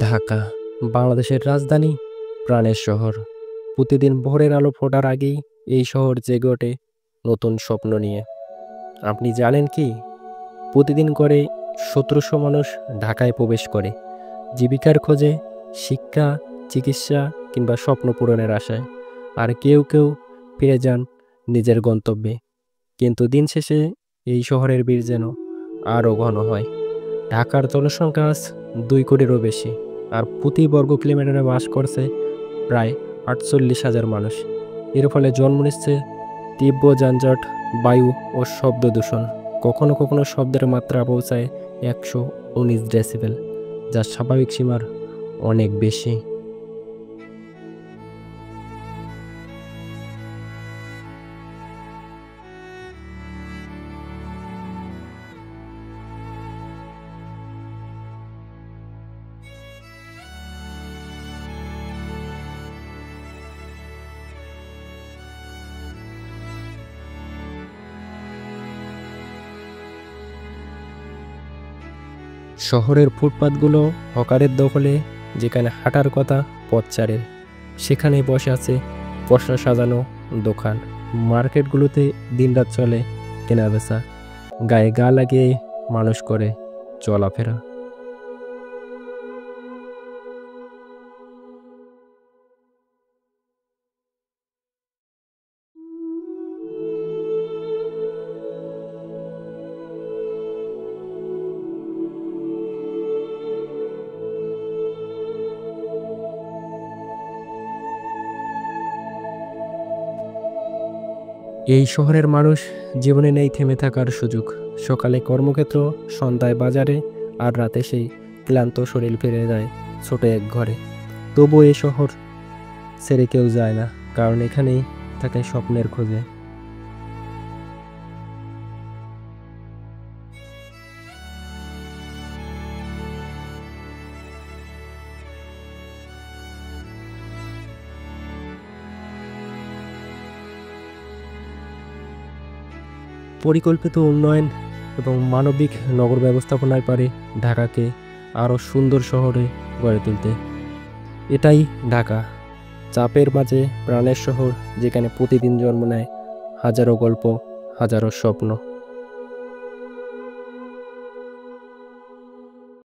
ঢাকা বাংলাদেশের রাজধানী, প্রাণের শহর। প্রতিদিন ভোরের আলো ফোটার আগেই এই শহর জেগে ওঠে নতুন স্বপ্ন নিয়ে। আপনি জানেন কি, প্রতিদিন করে ১৭০০ মানুষ ঢাকায় প্রবেশ করে জীবিকার খোঁজে, শিক্ষা, চিকিৎসা কিংবা স্বপ্ন পূরণের আশায়। আর কেউ কেউ ফিরে যান নিজের গন্তব্যে। কিন্তু দিন শেষে এই শহরের ভিড় যেন আরও ঘন হয়। ঢাকার জনসংখ্যা আজ ২ কোটিরও বেশি, আর প্রতি বর্গ কিলোমিটারে বাস করছে প্রায় ৪৮,০০০ মানুষ। এর ফলে জন্ম নিচ্ছে তীব্র যানজট, বায়ু ও শব্দ দূষণ। কখনো কখনো শব্দের মাত্রা পৌঁছায় ১১৯ ডেসিবেল, যা স্বাভাবিক সীমার অনেক বেশি। শহরের ফুটপাতগুলো হকারের দখলে। যেখানে হাঁটার কথা পথচারের, সেখানেই বসে আছে পসরা সাজানো দোকান। মার্কেটগুলোতে দিনরাত চলে কেনাবেচা, গায়ে গা লাগিয়ে মানুষ করে চলাফেরা। এই শহরের মানুষ জীবনে নেই থেমে থাকার সুযোগ। সকালে কর্মক্ষেত্র, সন্ধ্যায় বাজারে, আর রাতে সেই ক্লান্ত শরীর ফিরে যায় ছোট এক ঘরে। তবুও এই শহর ছেড়ে কেউ যায় না, কারণ এখানেই থাকে স্বপ্নের খোঁজে। পরিকল্পিত উন্নয়ন এবং মানবিক নগর ব্যবস্থাপনায় পারে ঢাকাকে আরও সুন্দর শহরে গড়ে তুলতে। এটাই ঢাকা, চাপের মাঝে প্রাণের শহর, যেখানে প্রতিদিন জন্ম নেয় হাজারো গল্প, হাজারো স্বপ্ন।